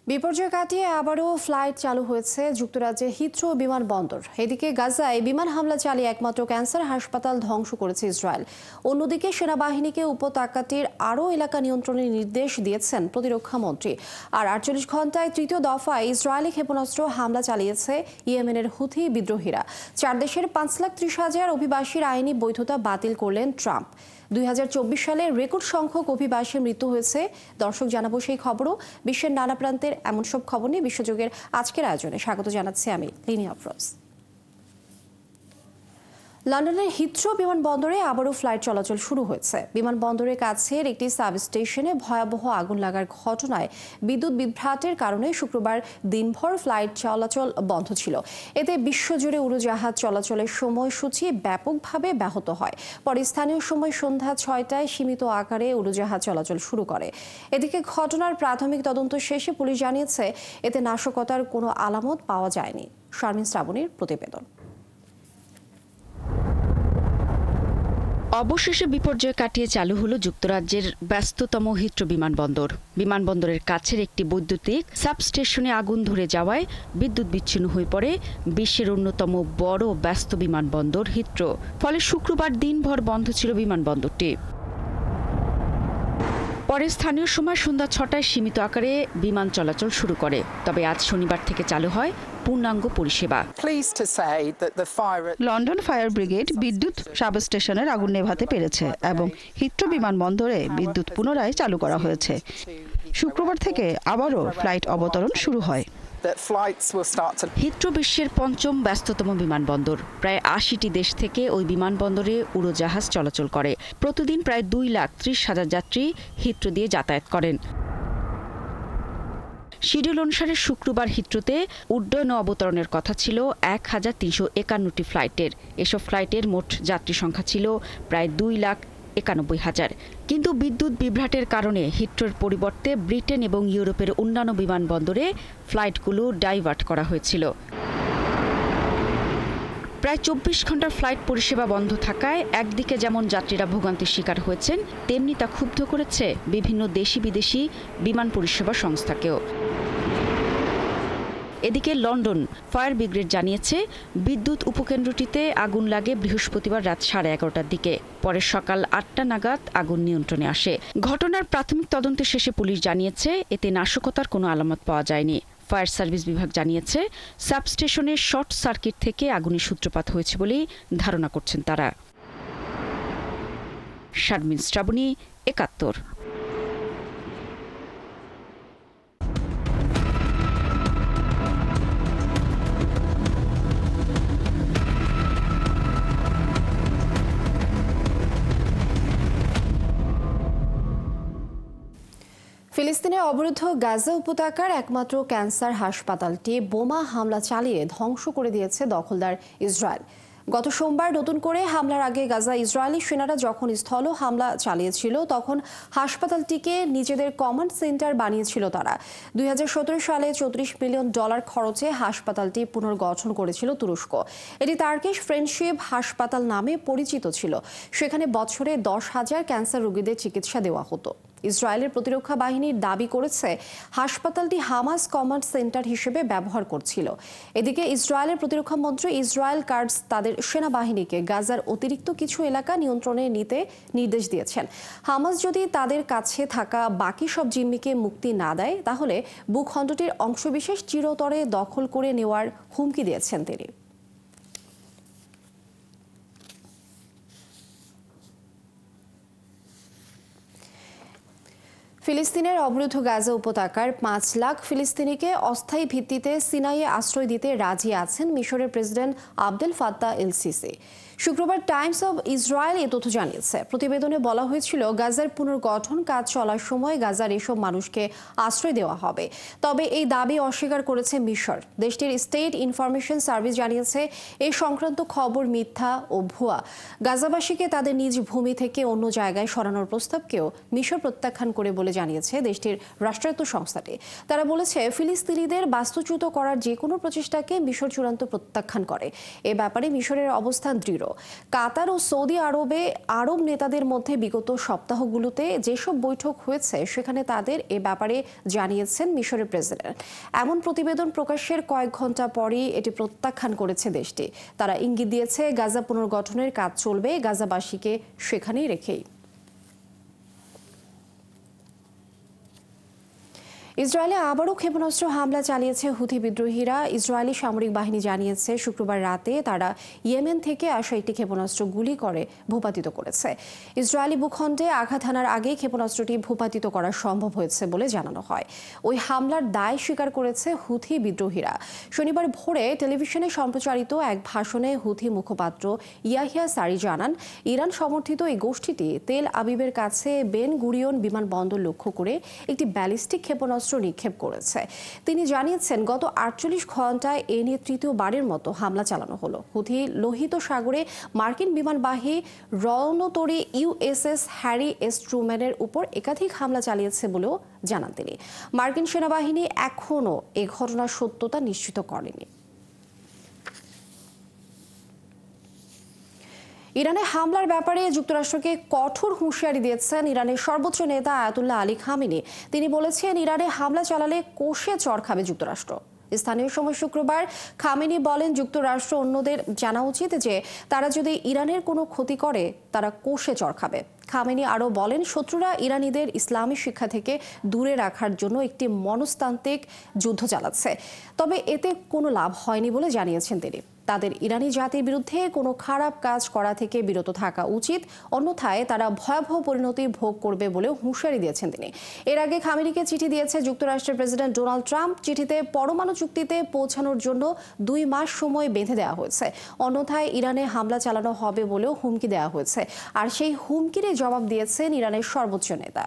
বিপর্যয় কাটিয়ে আবারও ফ্লাইট চালু হয়েছে যুক্তরাজ্যের হিথ্রো বিমানবন্দর। এদিকে গাজায় বিমান হামলা চালিয়ে একমাত্র ক্যান্সার হাসপাতাল ধ্বংস করেছে ইসরায়েল। অন্যদিকে সেনাবাহিনীকে উপত্যকাটির আরও এলাকা নিয়ন্ত্রণের নির্দেশ দিয়েছেন প্রতিরক্ষা মন্ত্রী। আর ৪৮ ঘণ্টায় তৃতীয় দফায় ইসরায়েলি ক্ষেপণাস্ত্র হামলা চালিয়েছে ইয়েমেনের হুথি বিদ্রোহীরা। 4 দেশের ৫,৩০,০০০ অভিবাসীর আইনি বৈধতা বাতিল করলেন ট্রাম্প। ২০২৪ সালে রেকর্ড সংখ্যক অভিবাসীর মৃত্যু হয়েছে। দর্শক, জানাবো সেই খবরও। বিশ্বের নানা প্রান্তের এমন সব খবর নিয়ে বিশ্বযোগের আজকের আয়োজনে স্বাগত জানাচ্ছি আমি লিনি আফরোজ। লন্ডনের হিথ্রো বিমানবন্দরে আবারও ফ্লাইট চলাচল শুরু হয়েছে। বিমানবন্দরের কাছের একটি সাবস্টেশনে ভয়াবহ আগুন লাগার ঘটনায় বিদ্যুৎ বিভ্রাটের কারণে শুক্রবার দিনভর ফ্লাইট চলাচল বন্ধ ছিল। এতে বিশ্বজুড়ে উড়োজাহাজ চলাচলের সময়সূচি ব্যাপকভাবে ব্যাহত হয়। পরে স্থানীয় সময় সন্ধ্যা ৬টায় সীমিত আকারে উড়োজাহাজ চলাচল শুরু করে। এদিকে ঘটনার প্রাথমিক তদন্ত শেষে পুলিশ জানিয়েছে এতে নাশকতার কোনো আলামত পাওয়া যায়নি। শারমিন শ্রাবণীর প্রতিবেদন। অবশেষে বিপর্যয় কাটিয়ে চালু হলো যুক্তরাজ্যের ব্যস্ততম হিথ্রো বিমানবন্দর। বিমানবন্দরের কাছের একটি বৈদ্যুতিক সাবস্টেশনে আগুন ধরে যাওয়ায় বিদ্যুৎ বিচ্ছিন্ন হয়ে পড়ে বিশ্বের অন্যতম বড় ব্যস্ত বিমানবন্দর হিথ্রো। ফলে শুক্রবার দিনভর বন্ধ ছিল বিমানবন্দরটি। পরে স্থানীয় সময় সন্ধ্যা ৬টায় সীমিত আকারে বিমান চলাচল শুরু করে। তবে আজ শনিবার থেকে চালু হয় পূর্ণাঙ্গ পরিষেবা। লন্ডন ফায়ার ব্রিগেড বিদ্যুৎ সাবস্টেশনের আগুন নেভাতে পেরেছে এবং হিথ্রো বিমানবন্দরে বিদ্যুৎ পুনরায় চালু করা হয়েছে। শুক্রবার থেকে আবারও ফ্লাইট অবতরণ শুরু হয়। হিথ্রো বিশ্বের পঞ্চম ব্যস্ততম বিমানবন্দর। প্রায় ৮০টি দেশ থেকে ওই বিমানবন্দরে উড়োজাহাজ চলাচল করে। প্রতিদিন প্রায় ২,৩০,০০০ যাত্রী হিথ্রো দিয়ে যাতায়াত করেন। শিডিউল অনুসারে শুক্রবার হিথ্রোতে উড্ডয়ন ও অবতরণের কথা ছিল ১,৩৫১টি ফ্লাইটের। এসব ফ্লাইটের মোট যাত্রী সংখ্যা ছিল প্রায় ২,৯১,০০০। কিন্তু বিদ্যুৎ বিভ্রাটের কারণে হিথ্রোর পরিবর্তে ব্রিটেন এবং ইউরোপের অন্যান্য বিমানবন্দরে ফ্লাইটগুলো ডাইভার্ট করা হয়েছিল। প্রায় ২৪ ঘন্টার ফ্লাইট পরিষেবা বন্ধ থাকায় একদিকে যেমন যাত্রীরা ভোগান্তির শিকার হয়েছেন, তেমনি তা ক্ষুব্ধ করেছে বিভিন্ন দেশি বিদেশি বিমান পরিষেবা সংস্থাকেও। এদিকে লন্ডন ফায়ার ব্রিগেড জানিয়েছে বিদ্যুৎ উপকেন্দ্রটিতে আগুন লাগে বৃহস্পতিবার রাত 11:30টার দিকে। পরে সকাল ৮টা নাগাদ আগুন নিয়ন্ত্রণে আসে। ঘটনার প্রাথমিক তদন্ত শেষে পুলিশ জানিয়েছে এতে নাশকতার কোনো আলামত পাওয়া যায়নি। ফায়ার সার্ভিস বিভাগ জানিয়েছে সাবস্টেশনের শর্ট সার্কিট থেকে আগুনের সূত্রপাত হয়েছে বলেই ধারণা করছেন তারা। শারমিন শ্রাবণী, ৭১। ফিলিস্তিনের অবরুদ্ধ গাজা উপত্যকার একমাত্র ক্যান্সার হাসপাতালটি বোমা হামলা চালিয়ে ধ্বংস করে দিয়েছে দখলদার ইসরায়েল। গত সোমবার নতুন করে হামলার আগে গাজা ইসরায়েলি সেনারা যখন স্থল হামলা চালিয়েছিল তখন হাসপাতালটিকে নিজেদের কমান্ড সেন্টার বানিয়েছিল তারা। ২০১৭ সালে $৩৪ মিলিয়ন খরচে হাসপাতালটি পুনর্গঠন করেছিল তুরস্ক। এটি টার্কিশ ফ্রেন্ডশিপ হাসপাতাল নামে পরিচিত ছিল। সেখানে বছরে ১০,০০০ ক্যান্সার রোগীদের চিকিৎসা দেওয়া হতো। ইসরায়েলের প্রতিরক্ষা বাহিনীর দাবি করেছে হাসপাতালটি হামাস কমান্ড সেন্টার হিসেবে ব্যবহার করছিল। এদিকে ইসরায়েলের প্রতিরক্ষা মন্ত্রী ইসরায়েল কাটজ তাদের সেনাবাহিনীকে গাজার অতিরিক্ত কিছু এলাকা নিয়ন্ত্রণে নিতে নির্দেশ দিয়েছেন। হামাস যদি তাদের কাছে থাকা বাকি সব জিম্মিকে মুক্তি না দেয় তাহলে ভূখণ্ডটির অংশবিশেষ চিরতরে দখল করে নেওয়ার হুমকি দিয়েছেন তিনি। ফিলিস্তিনের অবরুদ্ধ গাজা উপত্যকার ৫ লাখ ফিলিস্তিনিকে অস্থায়ী ভিত্তিতে সিনাইয়ে আশ্রয় দিতে রাজি আছেন মিশরের প্রেসিডেন্ট আবদেল ফাত্তাহ এল সিসি। শুক্রবার টাইমস অব ইসরায়েল এ তথ্য জানিয়েছে। প্রতিবেদনে বলা হয়েছিল গাজার পুনর্গঠন কাজ চলার সময় গাজার এসব মানুষকে আশ্রয় দেওয়া হবে। তবে এই দাবি অস্বীকার করেছে মিশর। দেশটির স্টেট ইনফরমেশন সার্ভিস জানিয়েছে এই সংক্রান্ত খবর মিথ্যা ও ভুয়া। গাজাবাসীকে তাদের নিজ ভূমি থেকে অন্য জায়গায় সরানোর প্রস্তাবকেও মিশর প্রত্যাখ্যান করে বলে জানিয়েছে দেশটির রাষ্ট্রায়ত্ত সংস্থাটি। তারা বলেছে ফিলিস্তিনিদের বাস্তুচ্যুত করার যে কোনো প্রচেষ্টাকে মিশর চূড়ান্ত প্রত্যাখ্যান করে। এ ব্যাপারে মিশরের অবস্থান দৃঢ়। কাতার ও সৌদি আরবে আরব নেতাদের মধ্যে বিগত সপ্তাহগুলোতে যেসব বৈঠক হয়েছে সেখানে তাদের এ ব্যাপারে জানিয়েছেন মিশরের প্রেসিডেন্ট। এমন প্রতিবেদন প্রকাশের কয়েক ঘন্টা পরই এটি প্রত্যাখ্যান করেছে দেশটি। তারা ইঙ্গিত দিয়েছে গাজা পুনর্গঠনের কাজ চলবে গাজাবাসীকে সেখানেই রেখেই। ইসরায়েলে আবারও ক্ষেপণাস্ত্র হামলা চালিয়েছে হুথি বিদ্রোহীরা। ইসরায়েলি সামরিক বাহিনী জানিয়েছে শুক্রবার রাতে তারা ইয়েমেন থেকে আসা একটি ক্ষেপণাস্ত্র গুলি করে ভূপাতিত করেছে। ইসরায়েলি ভূখণ্ডে আঘাত হানার আগেই ক্ষেপণাস্ত্রটি ভূপাতিত করা সম্ভব হয়েছে বলে জানানো হয়। ওই হামলার দায় স্বীকার করেছে হুথি বিদ্রোহীরা। শনিবার ভোরে টেলিভিশনে সম্প্রচারিত এক ভাষণে হুথি মুখপাত্র ইয়াহিয়া সারি জানান, ইরান সমর্থিত এই গোষ্ঠীটি তেল আবিবের কাছে বেন গুরিয়ন বিমানবন্দর লক্ষ্য করে একটি ব্যালিস্টিক ক্ষেপণাস্ত্র নিক্ষেপ করেছে। তিনি জানিয়েছেন গত 48 ঘন্টায় এ নিয়ে তৃতীয়বারের মতো হামলা চালানো হলো। হুথি লোহিত সাগরে মার্কিন বিমানবাহী রণতরী ইউএসএস হ্যারি এস ট্রুম্যানের উপর একাধিক হামলা চালিয়েছে বলেও জানান তিনি। মার্কিন সেনাবাহিনী এখনও এ ঘটনার সত্যতা নিশ্চিত করেনি। ইরানে হামলার ব্যাপারে যুক্তরাষ্ট্রকে কঠোর হুঁশিয়ারি দিয়েছেন ইরানের সর্বোচ্চ নেতা আয়াতুল্লাহ আলী খামেনি। তিনি বলেছেন, ইরানে হামলা চালালে কষে চড় খাবে যুক্তরাষ্ট্র। স্থানীয় সময় শুক্রবার খামেনি বলেন, যুক্তরাষ্ট্র অন্যদের জানা উচিত যে তারা যদি ইরানের কোনো ক্ষতি করে তারা কষে চড় খাবে। খামেনি আরও বলেন, শত্রুরা ইরানিদের ইসলামী শিক্ষা থেকে দূরে রাখার জন্য একটি মনস্তান্ত্রিক যুদ্ধ চালাচ্ছে, তবে এতে কোনো লাভ হয়নি বলে জানিয়েছেন তিনি। তাদের ইরানি জাতির বিরুদ্ধে কোনো খারাপ কাজ করা থেকে বিরত থাকা উচিত, অন্যথায় তারা ভয়াবহ পরিণতি ভোগ করবে বলেও হুঁশিয়ারি দিয়েছেন তিনি। এর আগে খামেনিকে চিঠি দিয়েছে যুক্তরাষ্ট্রের প্রেসিডেন্ট ডোনাল্ড ট্রাম্প। চিঠিতে পরমাণু চুক্তিতে পৌঁছানোর জন্য 2 মাস সময় বেঁধে দেওয়া হয়েছে, অন্যথায় ইরানে হামলা চালানো হবে বলেও হুমকি দেওয়া হয়েছে। আর সেই হুমকিরই জবাব দিয়েছেন ইরানের সর্বোচ্চ নেতা।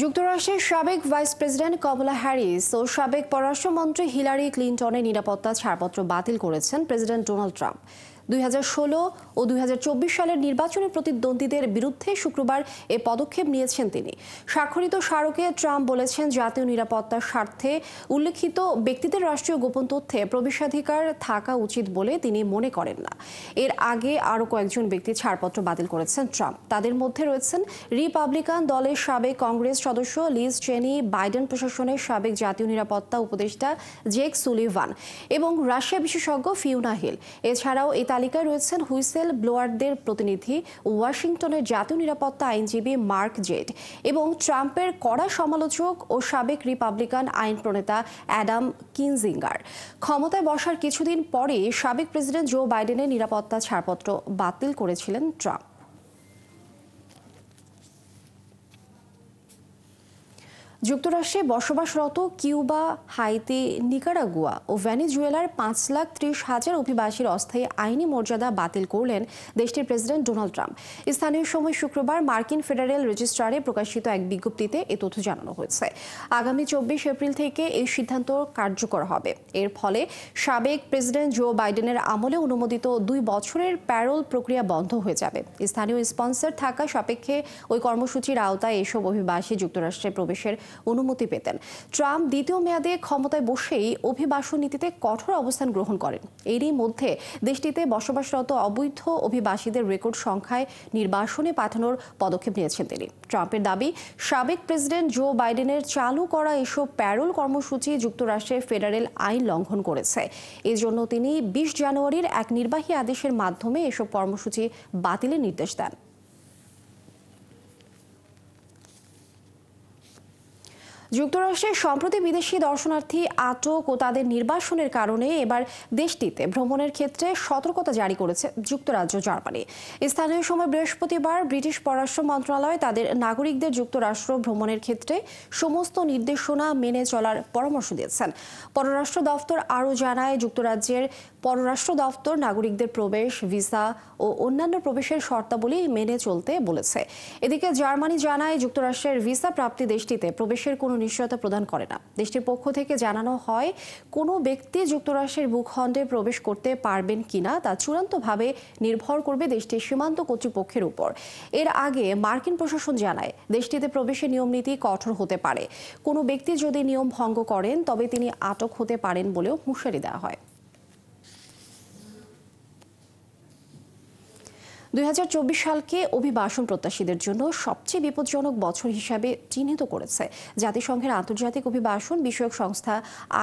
যুক্তরাষ্ট্রের সাবেক ভাইস প্রেসিডেন্ট কমলা হ্যারিস ও সাবেক পররাষ্ট্রমন্ত্রী হিলারি ক্লিনটনের নিরাপত্তা ছাড়পত্র বাতিল করেছেন প্রেসিডেন্ট ডোনাল্ড ট্রাম্প। 2016 ও 2024 সালের নির্বাচনী প্রতিদ্বন্দ্বীদের বিরুদ্ধে শুক্রবার এ পদক্ষেপ নিয়েছেন তিনি। স্বাক্ষরিত স্মারকে ট্রাম্প বলেছেন, জাতীয় নিরাপত্তার স্বার্থে উল্লেখিত ব্যক্তিদের রাষ্ট্রীয় গোপন তথ্যে প্রবেশাধিকার থাকা উচিত বলে তিনি মনে করেন না। এর আগে আরও কয়েকজন ব্যক্তি ছাড়পত্র বাতিল করেছেন ট্রাম্প। তাদের মধ্যে রয়েছেন রিপাবলিকান দলের সাবেক কংগ্রেস সদস্য লিজ চেনি, বাইডেন প্রশাসনের সাবেক জাতীয় নিরাপত্তা উপদেষ্টা জেক সুলিভান এবং রাশিয়া বিশেষজ্ঞ ফিওনা হিল। এছাড়াও এই তালিকায় রয়েছেন হুইসেল ব্লোয়ারদের প্রতিনিধি, ওয়াশিংটনের জাতীয় নিরাপত্তা আইনজীবী মার্ক জেড এবং ট্রাম্পের কড়া সমালোচক ও সাবেক রিপাবলিকান আইন প্রণেতা অ্যাডাম কিনজিঙ্গার। ক্ষমতায় বসার কিছুদিন পরে সাবেক প্রেসিডেন্ট জো বাইডেনের নিরাপত্তা ছাড়পত্র বাতিল করেছিলেন ট্রাম্প। যুক্তরাষ্ট্রে বসবাসরত কিউবা, হাইতি, নিকারাগুয়া ও ভেনেজুয়েলার 5,30,000 অভিবাসীর অস্থায়ী আইনি মর্যাদা বাতিল করলেন দেশটির প্রেসিডেন্ট ডোনাল্ড ট্রাম্প। স্থানীয় সময় শুক্রবার মার্কিন ফেডারেল রেজিস্ট্রারে প্রকাশিত এক বিজ্ঞপ্তিতে এ তথ্য জানানো হয়েছে। আগামী 24 এপ্রিল থেকে এই সিদ্ধান্ত কার্যকর হবে। এর ফলে সাবেক প্রেসিডেন্ট জো বাইডেনের আমলে অনুমোদিত 2 বছরের প্যারোল প্রক্রিয়া বন্ধ হয়ে যাবে। স্থানীয় স্পন্সর থাকা সাপেক্ষে ওই কর্মসূচির আওতায় এসব অভিবাসী যুক্তরাষ্ট্রে প্রবেশের অনুমতি পেতেন। ট্রাম্প দ্বিতীয় মেয়াদে ক্ষমতায় বসেই অভিবাসন নীতিতে কঠোর অবস্থান গ্রহণ করেন। এরই মধ্যে দেশটিতে বসবাসরত অবৈধ অভিবাসীদের রেকর্ড সংখ্যায় নির্বাসনে পাঠানোর পদক্ষেপ নিয়েছেন তিনি। ট্রাম্পের দাবি, সাবেক প্রেসিডেন্ট জো বাইডেনের চালু করা এসব প্যারোল কর্মসূচি যুক্তরাষ্ট্রের ফেডারেল আইন লঙ্ঘন করেছে। এজন্য তিনি 20 জানুয়ারির এক নির্বাহী আদেশের মাধ্যমে এসব কর্মসূচি বাতিলের নির্দেশ দেন। যুক্তরাষ্ট্রের সম্প্রতি বিদেশি দর্শনার্থী আটক ও তাদের নির্বাসনের কারণে এবার দেশটিতে ভ্রমণের ক্ষেত্রে সতর্কতা জারি করেছে যুক্তরাজ্য, জার্মানি। স্থানীয় সময় বৃহস্পতিবার ব্রিটিশ পররাষ্ট্র মন্ত্রণালয় তাদের নাগরিকদের যুক্তরাষ্ট্র ভ্রমণের ক্ষেত্রে সমস্ত নির্দেশনা মেনে চলার পরামর্শ দিয়েছেন। পররাষ্ট্র দপ্তর আরও জানায়, যুক্তরাজ্যের পররাষ্ট্র দপ্তর নাগরিকদের প্রবেশ, ভিসা ও অন্যান্য প্রবেশের শর্তাবলী মেনে চলতে বলেছে। এদিকে জার্মানি জানায়, যুক্তরাষ্ট্রের ভিসা প্রাপ্তি দেশটিতে প্রবেশের কোনো নিশ্চয়তা প্রদান করে না। দেশটির পক্ষ থেকে জানানো হয়, কোনো ব্যক্তি যুক্তরাষ্ট্রের ভূখণ্ডে প্রবেশ করতে পারবেন কিনা তা চূড়ান্তভাবে নির্ভর করবে দেশটির সীমান্ত কর্তৃপক্ষের উপর। এর আগে মার্কিন প্রশাসন জানায়, দেশটিতে প্রবেশের নিয়মনীতি কঠোর হতে পারে। কোনো ব্যক্তি যদি নিয়ম ভঙ্গ করেন তবে তিনি আটক হতে পারেন বলেও হুঁশিয়ারি দেওয়া হয়। 2024 সালকে অভিবাসন প্রত্যাশীদের জন্য সবচেয়ে বিপজ্জনক বছর হিসাবে চিহ্নিত করেছে জাতিসংঘের আন্তর্জাতিক অভিবাসন বিষয়ক সংস্থা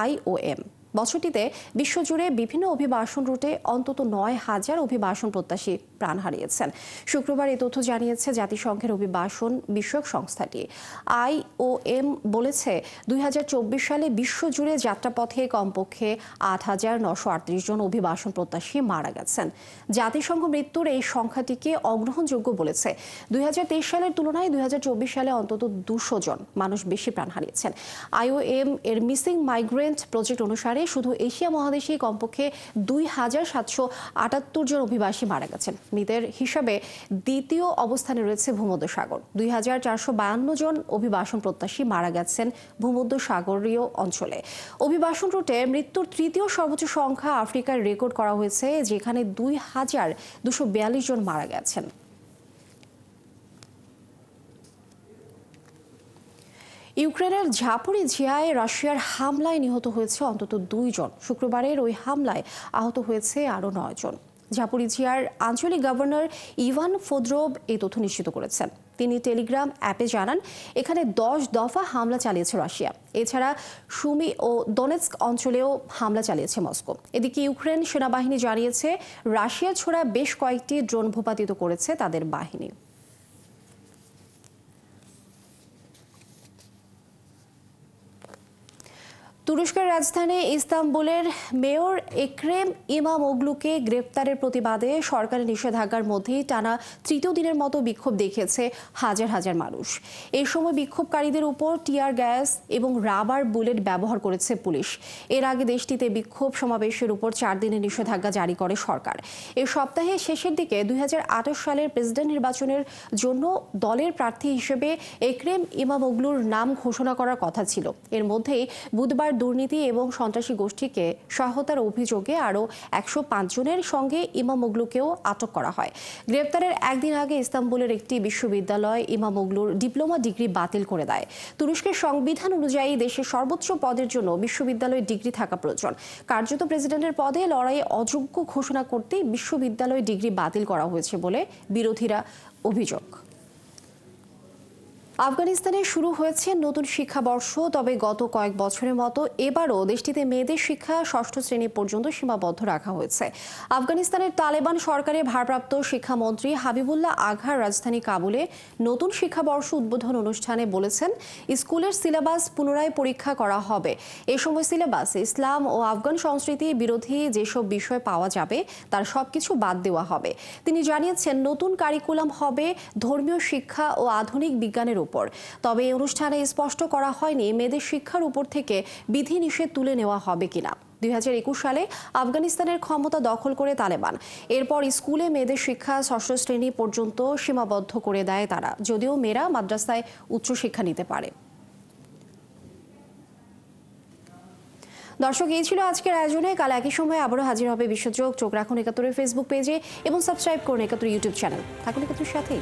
IOM। বছরটিতে বিশ্বজুড়ে বিভিন্ন অভিবাসন রুটে অন্তত 9,000 অভিবাসন প্রত্যাশী প্রাণ হারিয়েছেন। শুক্রবার এই তথ্য জানিয়েছে জাতিসংঘের অভিবাসন বিষয়ক সংস্থাটি। IOM বলেছে 2024 সালে বিশ্বজুড়ে যাত্রাপথে কমপক্ষে 8,938 জন অভিবাসন প্রত্যাশী মারা গেছেন। জাতিসংঘ মৃত্যুর এই সংখ্যাটিকে অগ্রহণযোগ্য বলেছে। 2023 সালের তুলনায় 2024 সালে অন্তত 200 জন মানুষ বেশি প্রাণ হারিয়েছেন। IOM এর মিসিং মাইগ্রেন্ট প্রজেক্ট অনুসারে শুধু এশিয়া মহাদেশে কমপক্ষে 2,778 জন অভিবাসী মারা গেছেন। মৃতের হিসাবে দ্বিতীয় অবস্থানে রয়েছে ভূমধ্যসাগর। 2,452 জন অভিবাসন প্রত্যাশী মারা গেছেন ভূমধ্যসাগরীয় অঞ্চলে। অভিবাসন রুটে মৃত্যুর তৃতীয় সর্বোচ্চ সংখ্যা আফ্রিকায় রেকর্ড করা হয়েছে, যেখানে 2,242 জন মারা গেছেন। ইউক্রেনের ঝাপোরিঝিয়ায় রাশিয়ার হামলায় নিহত হয়েছে অন্তত 2 জন। শুক্রবারের ওই হামলায় আহত হয়েছে আরও 9 জন। ঝাপোরিঝিয়ার আঞ্চলিক গভর্নর ইভান ফোদরভ এই তথ্য নিশ্চিত করেছেন। তিনি টেলিগ্রাম অ্যাপে জানান, এখানে 10 দফা হামলা চালিয়েছে রাশিয়া। এছাড়া সুমি ও দোনেৎস্ক অঞ্চলেও হামলা চালিয়েছে মস্কো। এদিকে ইউক্রেন সেনাবাহিনী জানিয়েছে রাশিয়া ছোড়া বেশ কয়েকটি ড্রোন ভূপাতিত করেছে তাদের বাহিনী। তুরস্কের রাজধানী ইস্তাম্বুলের মেয়র এক্রেম ইমামোগলুকে গ্রেপ্তারের প্রতিবাদে সরকারি নিষেধাজ্ঞার মধ্যেই টানা তৃতীয় দিনের মতো বিক্ষোভ দেখিয়েছে হাজার হাজার মানুষ। এই সময় বিক্ষোভকারীদের উপর টিয়ার গ্যাস এবং রাবার বুলেট ব্যবহার করেছে পুলিশ। এর আগে দেশটিতে বিক্ষোভ সমাবেশের উপর 4 দিনের নিষেধাজ্ঞা জারি করে সরকার। এই সপ্তাহের শেষের দিকে 2028 সালের প্রেসিডেন্ট নির্বাচনের জন্য দলের প্রার্থী হিসেবে এক্রেম ইমামোগলুর নাম ঘোষণা করার কথা ছিল। এর মধ্যেই বুধবার দুর্নীতি এবং সন্ত্রাসী গোষ্ঠীকে সহায়তার অভিযোগে আরও 105 জনের সঙ্গে ইমামোগলুকেও আটক করা হয়। গ্রেপ্তারের একদিন আগে ইস্তাম্বুলের একটি বিশ্ববিদ্যালয় ইমামোগলুর ডিপ্লোমা ডিগ্রি বাতিল করে দেয়। তুরস্কের সংবিধান অনুযায়ী দেশের সর্বোচ্চ পদের জন্য বিশ্ববিদ্যালয় ডিগ্রি থাকা প্রয়োজন। কার্যত প্রেসিডেন্টের পদে লড়াইয়ে অযোগ্য ঘোষণা করতে বিশ্ববিদ্যালয় ডিগ্রি বাতিল করা হয়েছে বলে বিরোধীরা অভিযোগ। আফগানিস্তানে শুরু হয়েছে নতুন শিক্ষাবর্ষ, তবে গত কয়েক বছরের মতো এবারও দেশটিতে মেয়েদের শিক্ষা 6ষ্ঠ শ্রেণী পর্যন্ত সীমাবদ্ধ রাখা হয়েছে। আফগানিস্তানের তালেবান সরকারের ভারপ্রাপ্ত শিক্ষামন্ত্রী হাবিবুল্লাহ আঘার রাজধানী কাবুলে নতুন শিক্ষাবর্ষ উদ্বোধন অনুষ্ঠানে বলেছেন, স্কুলের সিলেবাস পুনরায় পরীক্ষা করা হবে। এ সময় সিলেবাসে ইসলাম ও আফগান সংস্কৃতি বিরোধী যেসব বিষয় পাওয়া যাবে তার সবকিছু বাদ দেওয়া হবে। তিনি জানিয়েছেন, নতুন কারিকুলাম হবে ধর্মীয় শিক্ষা ও আধুনিক বিজ্ঞানের উপর। তবে এই অনুষ্ঠানে স্পষ্ট করা হয়নি মেয়েদের শিক্ষার উপর থেকে বিধিনিষেধ তুলে নেওয়া হবে কিনা। 2021 সালে আফগানিস্তানের ক্ষমতা দখল করে তালেবান। এরপর স্কুলে মেয়েদের শিক্ষা 6ষ্ঠ শ্রেণী পর্যন্ত সীমাবদ্ধ করে দেয় তারা, যদিও মেয়েরা মাদ্রাসায় উচ্চশিক্ষা নিতে পারে। দর্শক, এই ছিল আজকের আয়োজনে। কাল একই সময় আবারও হাজির হবে বিশ্বযোগ। চোখ রাখুন 71 ফেসবুক পেজে এবং সাবস্ক্রাইব করুন 71 ইউটিউব চ্যানেল। থাকুন 71 সাথেই।